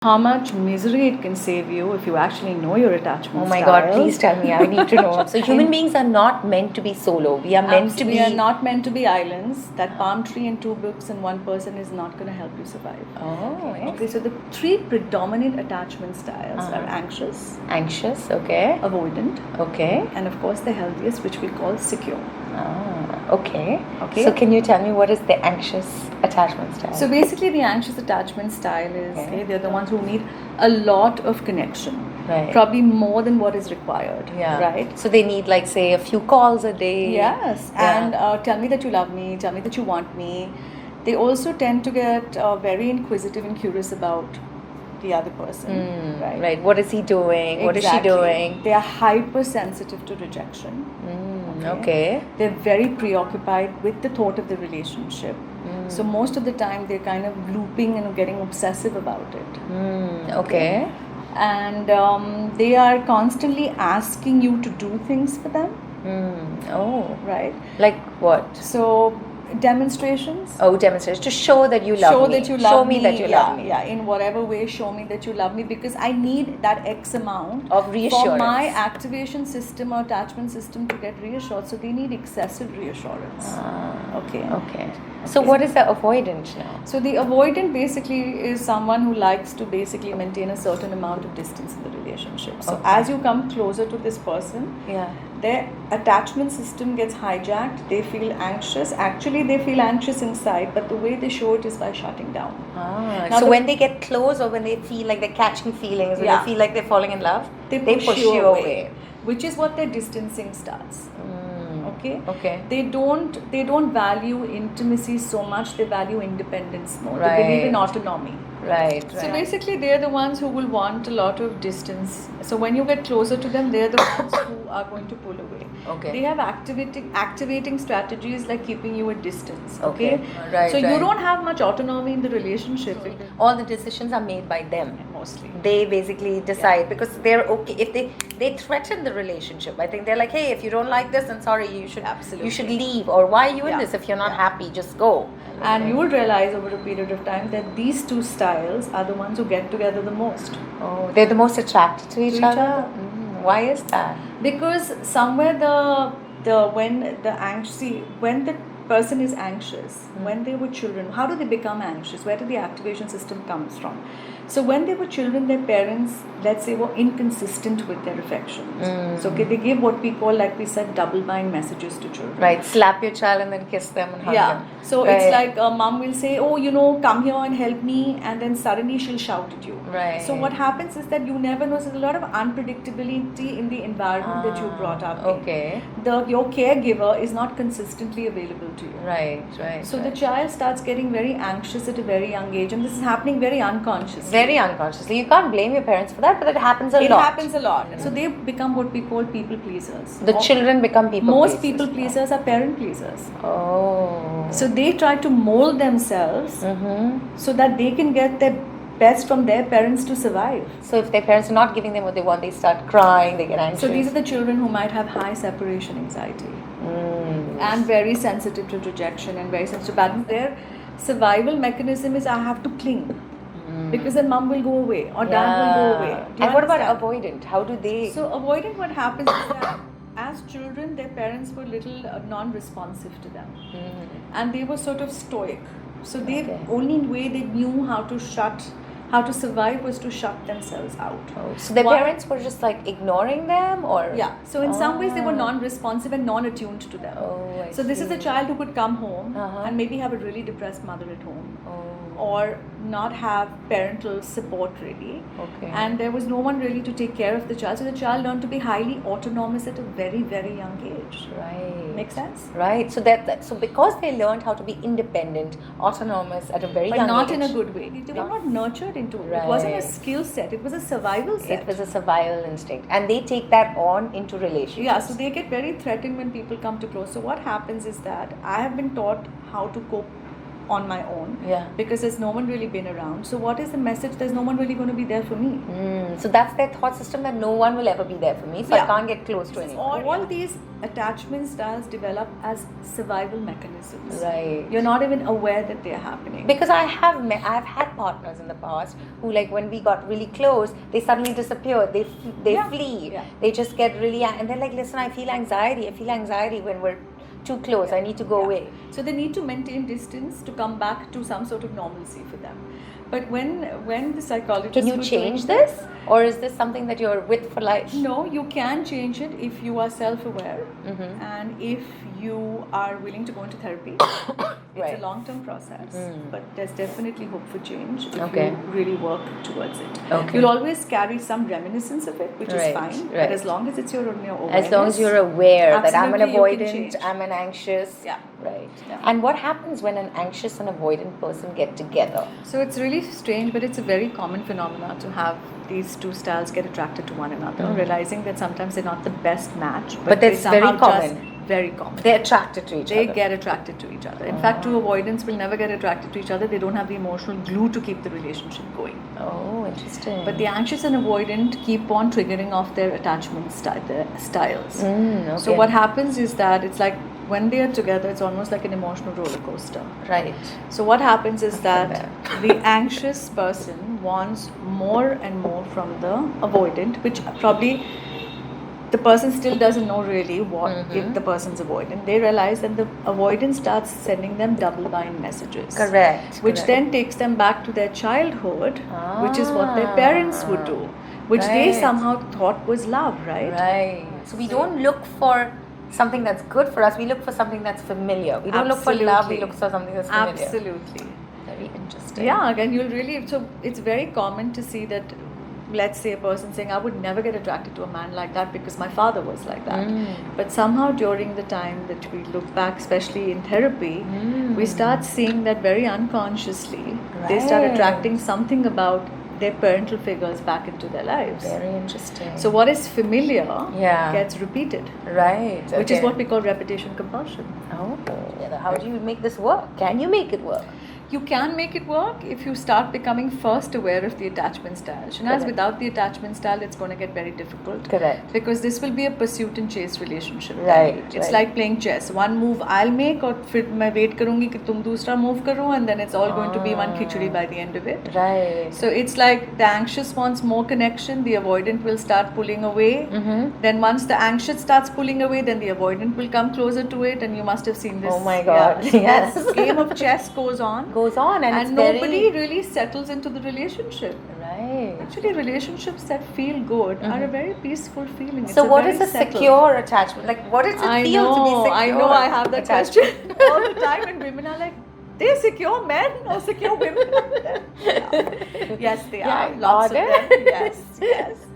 how much misery it can save you if you actually know your attachment Oh my God, styles. please tell me. I need to know. So human beings are not meant to be solo. We are meant to be... We are not meant to be islands. That palm tree and two books and one person is not going to help you survive. Oh, yes. Okay, so the three predominant attachment styles are anxious, okay. avoidant, Okay. and of course the healthiest, which we call secure. Okay. Okay. So can you tell me what is the anxious attachment style? So basically the anxious attachment style is, they're the ones who need a lot of connection. Right. Probably more than what is required. Yeah. Right? So they need, like, say, a few calls a day. Yes. Yeah. And tell me that you love me, tell me that you want me. They also tend to get very inquisitive and curious about the other person. Right? Right. What is he doing? What is she doing? They are hypersensitive to rejection. Okay. They're very preoccupied with the thought of the relationship. So most of the time they're kind of looping and getting obsessive about it. Okay. And they are constantly asking you to do things for them. Oh. Right? Like what? So demonstrations. Oh, demonstrations. To show that you love me. Show that you love me. Show me that you love me. Yeah, in whatever way, show me that you love me, because I need that X amount of reassurance for my activation system or attachment system to get reassured. So they need excessive reassurance. Okay. So what is the avoidant now? So the avoidant basically is someone who likes to basically maintain a certain amount of distance in the relationship. So as you come closer to this person, their attachment system gets hijacked. They feel anxious. Actually, they feel anxious inside, but the way they show it is by shutting down. So when they get close, or when they feel like they're catching feelings, when they feel like they're falling in love, they push you away. Which is what their distancing starts. Okay. They don't value intimacy so much. They value independence more. Right. They believe in autonomy. Right. So basically, they're the ones who will want a lot of distance. So when you get closer to them, they're the ones who are going to pull away. Okay. They have activating strategies like keeping you at distance. Okay. Right. So you don't have much autonomy in the relationship. All the decisions are made by them. Mostly. They basically decide because they're okay. If they threaten the relationship, I think they're like, hey, if you don't like this, then sorry, you should leave, or why are you in this? If you're not happy, just go. And you will realize over a period of time that these two styles are the ones who get together the most. Oh, they're the most attracted to each other. Why is that? Because somewhere when the person is anxious, when they were children, how do they become anxious? Where did the activation system comes from? So when they were children, their parents, let's say, were inconsistent with their affections. So they give what we call, like we said, double bind messages to children. Right, slap your child and then kiss them and hug them. So it's like a mom will say, oh, come here and help me, and then suddenly she'll shout at you. Right. So what happens is that you never know. So there's a lot of unpredictability in the environment that you're brought up in. Okay. Your caregiver is not consistently available to you. Right. So the child starts getting very anxious at a very young age, and this is happening very unconsciously. Very unconsciously. You can't blame your parents for that, but it happens a lot. It happens a lot. So they become what we call people pleasers. The children become people pleasers. Most people pleasers are parent pleasers. Oh. So they try to mold themselves so that they can get their best from their parents to survive. So if their parents are not giving them what they want, they start crying, they get anxious. So these are the children who might have high separation anxiety and very sensitive to rejection and very sensitive. But their survival mechanism is, I have to cling. Because then mom will go away or dad will go away. And what about avoidant? How do they? So avoidant, what happens is that as children, their parents were little non-responsive to them. And they were sort of stoic. So the only way they knew how to survive was to shut themselves out. So their parents were just like ignoring them, or? Yeah. So in some ways they were non-responsive and non-attuned to them. So this is a child who could come home and maybe have a really depressed mother at home. Or not have parental support really. And there was no one really to take care of the child. So the child learned to be highly autonomous at a very, very young age. Right. Makes sense? Right. So because they learned how to be independent, autonomous at a very young age. But not in a good way. They were not nurtured into it. It wasn't a skill set. It was a survival set. It was a survival instinct. And they take that on into relationships. Yeah. So they get very threatened when people come too close. So what happens is that I have been taught how to cope on my own. Yeah. Because there's no one really been around. So what is the message? There's no one really going to be there for me. So that's their thought system, that no one will ever be there for me, so I can't get close to anyone. All these attachment styles develop as survival mechanisms. Right. You're not even aware that they're happening. Because I've had partners in the past who, like, when we got really close, they suddenly disappear. They flee. Yeah. They just get really, and they're like, listen, I feel anxiety when we're too close. I need to go away. So they need to maintain distance to come back to some sort of normalcy for them. But when the psychologist... Can you change this? Or is this something that you're with for life? No, you can change it if you are self-aware Mm-hmm. and if you are willing to go into therapy. It's Right. a long-term process, but there's definitely hope for change if Okay. you really work towards it. Okay. You'll always carry some reminiscence of it, which is Right, fine. right. But as long as it's your own awareness, As long as you're aware that I'm an absolutely you can avoidant, change. I'm an anxious. Yeah. Right. Yeah. And what happens when an anxious and avoidant person get together? So it's really strange, but it's a very common phenomenon to have these two styles get attracted to one another, realizing that sometimes they're not the best match. But they that's very somehow common. just very common. They're attracted to each They other. get attracted to each other. In fact, two avoidants will never get attracted to each other. They don't have the emotional glue to keep the relationship going. Oh, interesting. But the anxious and avoidant keep on triggering off their attachment styles. Okay. So what happens is that it's like when they are together, it's almost like an emotional roller coaster. Right. So what happens is that that. the anxious person wants more and more from the avoidant, which probably the person still doesn't know really what if the person's avoidant. They realize that the avoidant starts sending them double bind messages. Correct. Which correct. then takes them back to their childhood, which is what their parents would do, which they Right. somehow thought was love, right? Right. So we don't look for something that's good for us. We look for something that's familiar. We don't look for love. We Absolutely. look for something that's familiar. Absolutely. Very interesting. Yeah, again, you'll really, so it's very common to see that, let's say a person saying, I would never get attracted to a man like that because my father was like that. But somehow during the time that we look back, especially in therapy, we start seeing that very unconsciously, they start Right. attracting something about their parental figures back into their lives. Very interesting. So what is familiar Yeah. gets repeated, right. which is okay. what we call repetition compulsion. Oh. How do you make this work? Can you make it work? You can make it work if you start becoming first aware of the attachment style. Shanaz, Correct. without the attachment style, it's going to get very difficult. Correct. Because this will be a pursuit and chase relationship. Right, It's right. like playing chess. One move I'll make और फिर मैं wait करूँगी कि तुम दूसरा move करो, and then it's all going to be one khichdi by the end of it. Right. So it's like the anxious wants more connection, the avoidant will start pulling away. Then once the anxious starts pulling away, then the avoidant will come closer to it, and you must have seen this. Oh my God, Yeah. So yes. this game of chess goes on. Goes on and it's nobody very... really settles into the relationship. Right. Actually, relationships that feel good are a very peaceful feeling. It's So what very is a settled. secure attachment? Like, what does it feel to be secure? I know, I have that attachment? question all the time, and women are like, they're secure men or secure women? Yeah. Yes, they Yeah, are. Lots are of they? them. Yes, yes.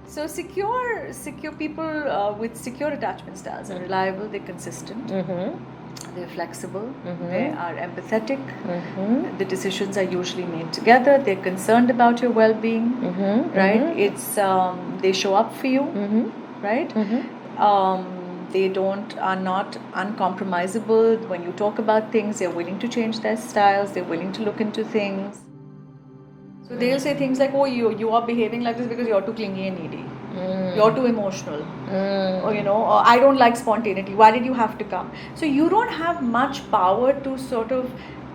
So secure people with secure attachment styles are reliable, they're consistent, they're flexible, they are empathetic, the decisions are usually made together, they're concerned about your well-being, right? It's they show up for you, right? They are not uncompromisable. When you talk about things, they're willing to change their styles, they're willing to look into things. So they'll say things like, oh, you are behaving like this because you're too clingy and needy. You're too emotional. Or, or I don't like spontaneity. Why did you have to come? So you don't have much power to sort of,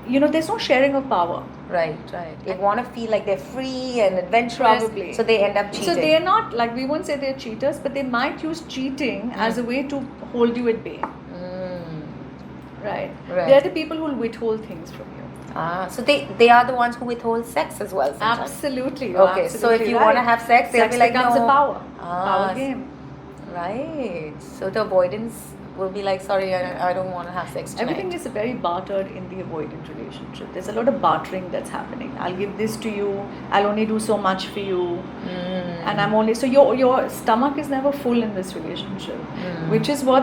there's no sharing of power. Right, right. They want to feel like they're free and adventurous. Probably. So they end up cheating. So they're not, like, we won't say they're cheaters, but they might use cheating as a way to hold you at bay. Right. Right. They're the people who will withhold things from you. So they are the ones who withhold sex as well sometimes. Absolutely. Okay, so if you want to have sex, they'll be like, becomes no. a power. Ah, Power game. Right. So the avoidance will be like, sorry, I don't want to have sex tonight. Everything is very bartered in the avoidant relationship. There's a lot of bartering that's happening. I'll give this to you. I'll only do so much for you. And I'm only... So your stomach is never full in this relationship. Which is where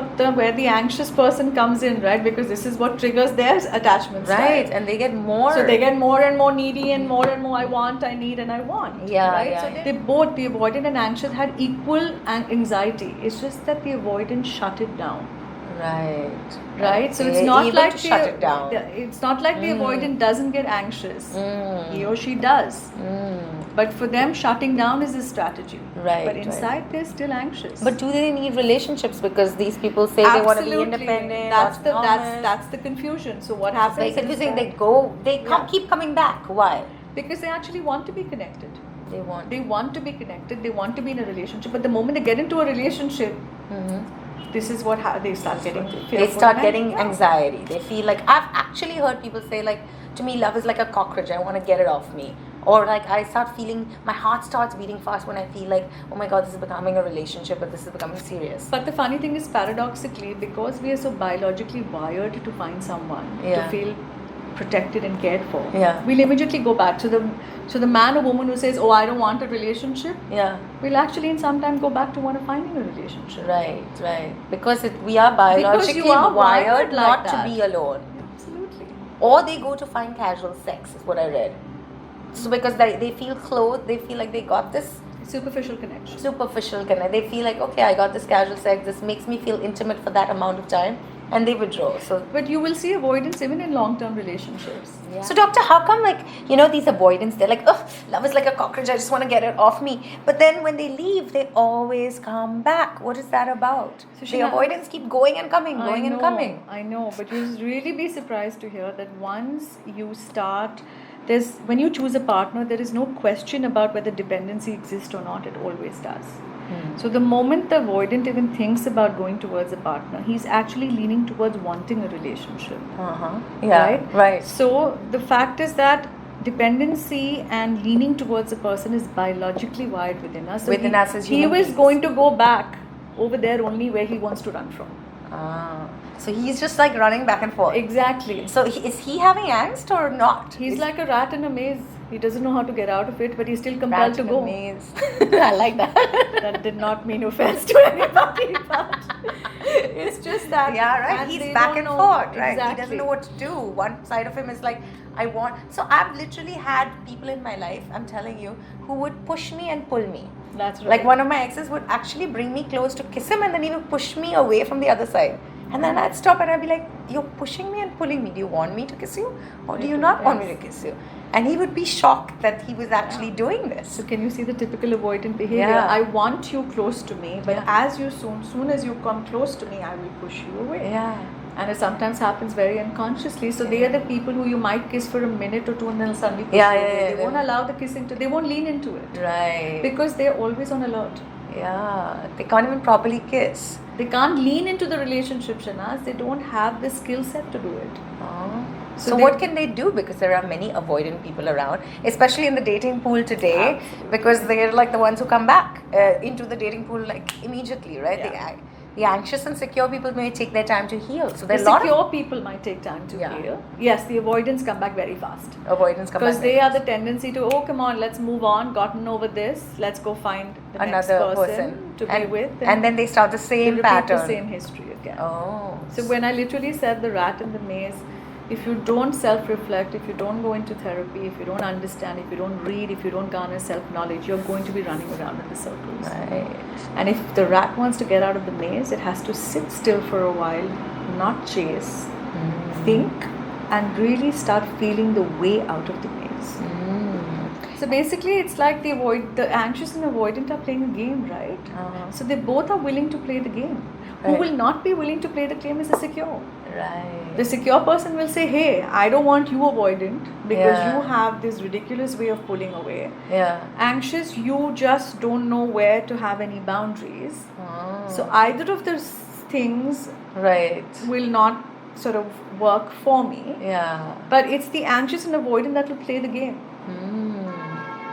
the anxious person comes in, right? Because this is what triggers their attachment style. Right. And they get more. So they get more and more needy and more, I want, I need, and I want. Yeah, right? yeah, So yeah. they both, the avoidant and anxious, had equal anxiety. It's just that the avoidant shut it down. Right. Right? So it's They're not able like to shut it down. It's not like the avoidant doesn't get anxious. Mm. He or she does. Mm. But for them, shutting down is a strategy. Right, But right. inside, they're still anxious. But do they need relationships? Because these people say they want to be Absolutely. independent. That's the confusion. So what happens? Very is confusing. that- They keep coming back. Why? because they actually want to be connected. They want. They want to be connected. They want to be in a relationship. But the moment they get into a relationship, this is what they start getting. They fearful start and- getting Yeah. anxiety. They feel like, I've actually heard people say, like, to me, love is like a cockroach. I want to get it off me. Or like I start feeling, my heart starts beating fast when I feel like, oh my God, this is becoming a relationship, but this is becoming serious. But the funny thing is, paradoxically, because we are so biologically wired to find someone Yeah. to feel protected and cared for, Yeah. we'll immediately go back to the man or woman who says, "Oh, I don't want a relationship." Yeah. We'll actually in some time go back to finding a relationship. Right. Because we are biologically you are wired wired like not that. to be alone. Absolutely. Or they go to find casual sex, is what I read. So because they feel clothed, they feel like they got this Superficial connection. superficial connect. They feel like, okay, I got this casual sex, this makes me feel intimate for that amount of time, and they withdraw. So But you will see avoidance even in long-term relationships. yeah. So doctor, how come these avoidants, they're like, oh, love is like a cockroach, I just want to get it off me. But then when they leave, they always come back. What is that about? So The Sheena, avoidants keep going and coming, going and coming. I know, but you'll really be surprised to hear that once you start, when you choose a partner, there is no question about whether dependency exists or not. It always does. So the moment the avoidant even thinks about going towards a partner, he's actually leaning towards wanting a relationship. Yeah, right. So the fact is that dependency and leaning towards a person is biologically wired within us. So Within us as he human was beings. going to go back over there only where he wants to run from. So he's just like running back and forth. Exactly. So is he having angst or not? He's like a rat in a maze. He doesn't know how to get out of it, but he's still compelled to go. Maze. I like that. That did not mean offense to anybody, but it's just that. Yeah, right. and He's they back don't and know- forth, right? Exactly. He doesn't know what to do. One side of him is like, I want. So I've literally had people in my life, I'm telling you, who would push me and pull me. That's right. Like one of my exes would actually bring me close to kiss him and then he would push me away from the other side. And then I'd stop and I'd be like, you're pushing me and pulling me. Do you want me to kiss you? Or do you not want me to kiss you? And he would be shocked that he was actually doing this. So can you see the typical avoidant behavior? Yeah. I want you close to me, but Yeah. as you soon as you come close to me, I will push you away. Yeah. And it sometimes happens very unconsciously. So they are the people who you might kiss for a minute or two and then suddenly push Yeah, you yeah, away. yeah, They won't allow the kissing they won't lean into it. Right. Because they're always on alert. Yeah. They can't even properly kiss. They can't lean into the relationship, Shanaz. They don't have the skill set to do it. Oh. So So they- what can they do? Because there are many avoidant people around, especially in the dating pool today, Absolutely. because they're like the ones who come back into the dating pool like immediately, right? Yeah. The anxious and secure people may take their time to heal. So The there are a lot secure people might take time to Yeah. heal. Yes, the avoidance come back very fast. of avoidance come Because back they later. are the tendency to, oh, come on, let's move on, gotten over this, let's go find the Another next person to be and, with. and then they start the they same repeat pattern. the same history again. Oh. So when I literally said the rat in the maze, if you don't self-reflect, if you don't go into therapy, if you don't understand, if you don't read, if you don't garner self-knowledge, you're going to be running around in the circles. Right. And if the rat wants to get out of the maze, it has to sit still for a while, not chase, think, and really start feeling the way out of the maze. So basically, it's like the anxious and avoidant are playing a game, right? So they both are willing to play the game. Who Right. will not be willing to play the game is the secure. Right. The secure person will say, hey, I don't want you avoidant because Yeah. you have this ridiculous way of pulling away. Yeah. Anxious, you just don't know where to have any boundaries. Oh. So either of those things Right. will not sort of work for me. Yeah. But it's the anxious and avoidant that will play the game,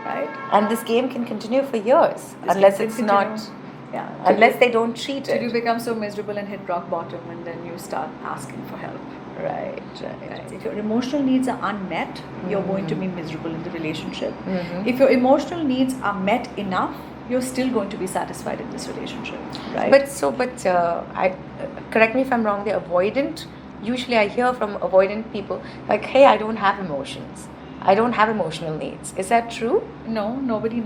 right? And this game can continue for years This unless can it's continue. not. Yeah. Unless they don't treat Till you it. become so miserable and hit rock bottom, and then you start asking for help. Right. Right. If your emotional needs are unmet, you're going to be miserable in the relationship. Mm-hmm. If your emotional needs are met enough, you're still going to be satisfied in this relationship, right? Correct me if I'm wrong. The avoidant. Usually, I hear from avoidant people like, "Hey, I don't have emotions. I don't have emotional needs. Is that true? No, nobody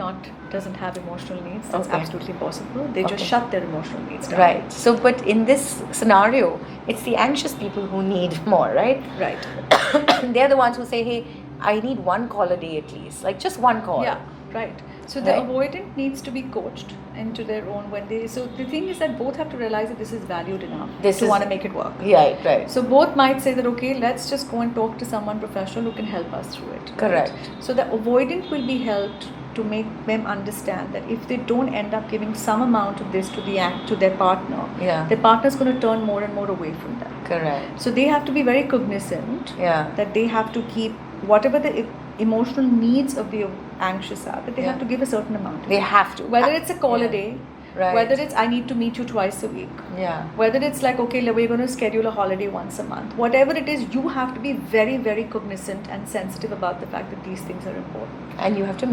doesn't have emotional needs. That's Okay. absolutely possible. They just Okay. shut their emotional needs down. Right. So, but in this scenario, it's the anxious people who need more, right? Right. They're the ones who say, hey, I need one call a day at least, like just one call. Yeah, right. So the Right. avoidant needs to be coached into their own when they. So the thing is that both have to realize that this is valued enough This to is- want to make it work. Right, right. So both might say that okay, let's just go and talk to someone professional who can help us through it. right? Correct. So the avoidant will be helped to make them understand that if they don't end up giving some amount of this to their partner, Yeah. their partner's going to turn more and more away from them. Correct. So they have to be very cognizant Yeah. that they have to keep whatever the emotional needs of the anxious are, that they have Yeah. to give a certain amount. They have to. Whether it's a call Yeah. a day, Right. whether it's I need to meet you twice a week, Yeah. whether it's like okay, we're going to schedule a holiday once a month, whatever it is, you have to be very, very cognizant and sensitive about the fact that these things are important. And you have to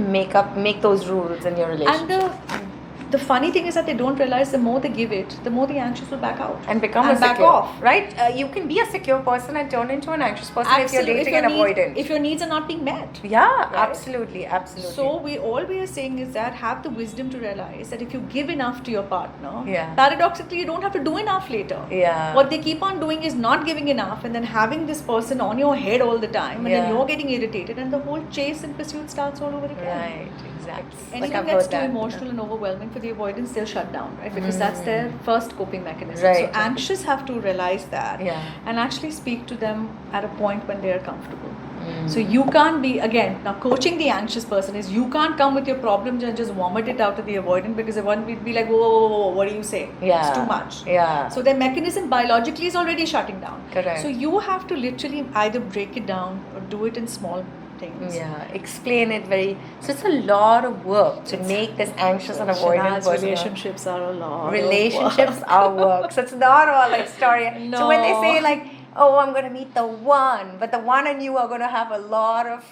make those rules in your relationship. And the funny thing is that they don't realize the more they give it, the more the anxious will back out and become and a back secure, off. right? You can be a secure person and turn into an anxious person if you're dating an avoidant. If your needs are not being met. Yeah, absolutely, absolutely. So all we are saying is that have the wisdom to realize that if you give enough to your partner, Yeah. paradoxically you don't have to do enough later. Yeah. What they keep on doing is not giving enough and then having this person on your head all the time and then Yeah. you're getting irritated and the whole chase and pursuit starts all over again. Right, exactly. Anything I've gets heard too that. emotional and overwhelming for the avoidance, they'll shut down, right? Because that's their first coping mechanism. Right. So anxious have to realize that Yeah. and actually speak to them at a point when they are comfortable. Mm. So you can't be, again, now coaching the anxious person is you can't come with your problems and just vomit it out at the avoidant because the avoidant will be like, whoa, whoa, whoa, what are you saying? Yeah. It's too much. Yeah. So their mechanism biologically is already shutting down. Correct. So you have to literally either break it down or do it in small things. Yeah, explain it very. So it's a lot of work to make this anxious and avoidant Shanaz, person. relationships are a lot. Relationships are work. So it's not all like story. So when they No. say like, oh, I'm going to meet the one, but the one and you are going to have a lot of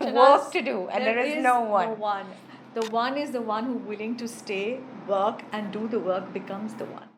work to do, and there is no one. The one is the one who willing to stay, work, and do the work becomes the one.